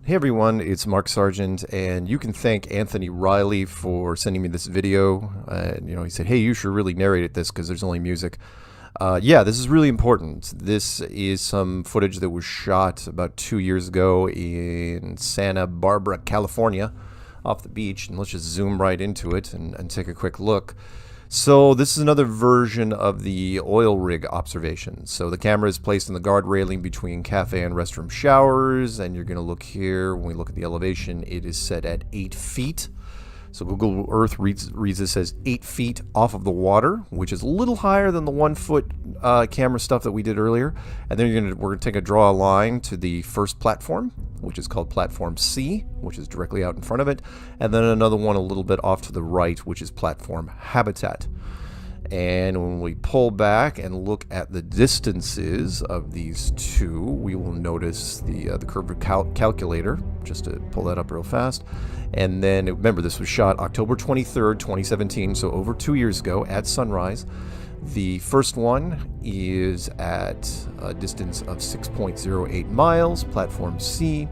Hey everyone, it's Mark Sargent, and you can thank Anthony Riley for sending me this video. He said, "Hey, you should really narrate this because there's only music." Yeah, this is really important. This is some footage that was shot about 2 years ago in Santa Barbara, California, off the beach. And let's just zoom right into it and take a quick look. So this is another version of the oil rig observation. So the camera is placed in the guard railing between cafe and restroom showers, and you're going to look here. When we look at the elevation, it is set at 8 feet. So Google Earth reads this as 8 feet off of the water, which is a little higher than the 1 foot camera stuff that we did earlier. And then we're going to draw a line to the first platform, which is called platform C, which is directly out in front of it. And then another one a little bit off to the right, which is platform habitat. And when we pull back and look at the distances of these two, we will notice the curve calculator, just to pull that up real fast. And then remember, this was shot October 23rd, 2017, so over 2 years ago at sunrise. The first one is at a distance of 6.08 miles, platform C.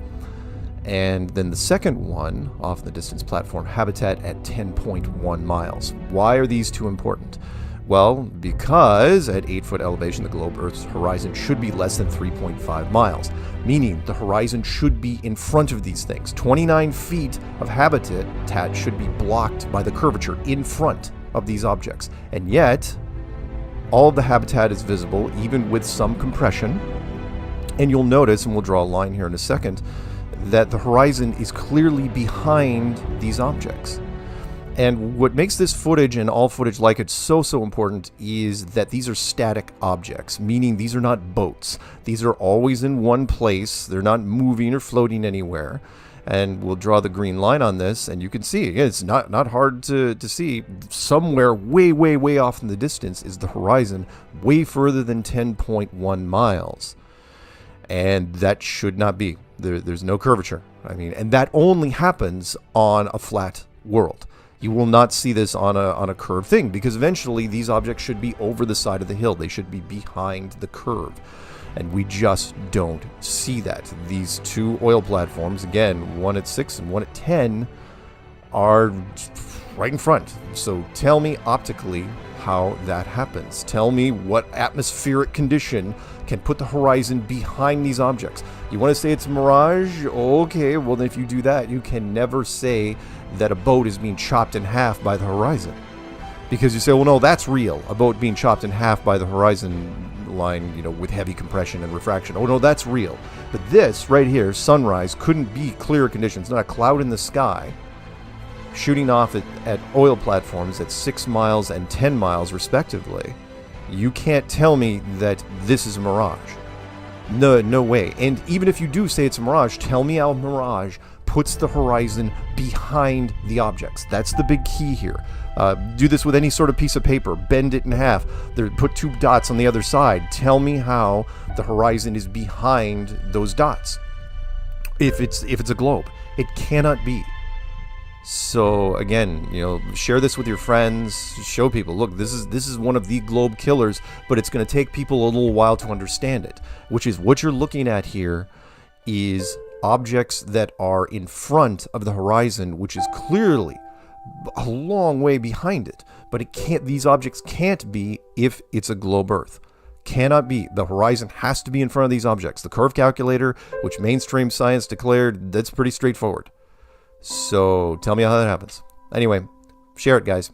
And then the second one off the distance platform habitat at 10.1 miles. Why are these two important? Well, because at 8-foot elevation, the globe Earth's horizon should be less than 3.5 miles, meaning the horizon should be in front of these things. 29 feet of habitat should be blocked by the curvature in front of these objects. And yet, all of the habitat is visible, even with some compression. And you'll notice, and we'll draw a line here in a second, that the horizon is clearly behind these objects. And what makes this footage and all footage like it so important is that these are static objects, meaning these are not boats. These are always in one place. They're not moving or floating anywhere. And we'll draw the green line on this, and you can see, again, it's not hard to see. Somewhere way off in the distance is the horizon, way further than 10.1 miles. And that should not be. There's no curvature. And that only happens on a flat world. You will not see this on a curved thing, because eventually these objects should be over the side of the hill. They should be behind the curve. And we just don't see that. These two oil platforms, again, one at 6 and one at 10, are right in front. So tell me optically how that happens. Tell me what atmospheric condition can put the horizon behind these objects. You want to say it's a mirage? Okay, well then if you do that, you can never say that a boat is being chopped in half by the horizon. Because you say, well, no, that's real. A boat being chopped in half by the horizon line, with heavy compression and refraction. Oh, no, that's real. But this right here, sunrise, couldn't be clearer conditions. Not a cloud in the sky. Shooting off at oil platforms at 6 miles and 10 miles, respectively. You can't tell me that this is a mirage. No way. And even if you do say it's a mirage, tell me how a mirage puts the horizon behind the objects. That's the big key here. Do this with any sort of piece of paper. Bend it in half. Put 2 dots on the other side. Tell me how the horizon is behind those dots. If it's a globe, it cannot be. So again, share this with your friends. Show people, look, this is one of the globe killers, but it's going to take people a little while to understand it. Which is what you're looking at here is objects that are in front of the horizon, which is clearly a long way behind it. But these objects can't be if it's a globe Earth. Cannot be. The horizon has to be in front of these objects. The curve calculator, which mainstream science declared, that's pretty straightforward. So tell me how that happens. Anyway, share it, guys.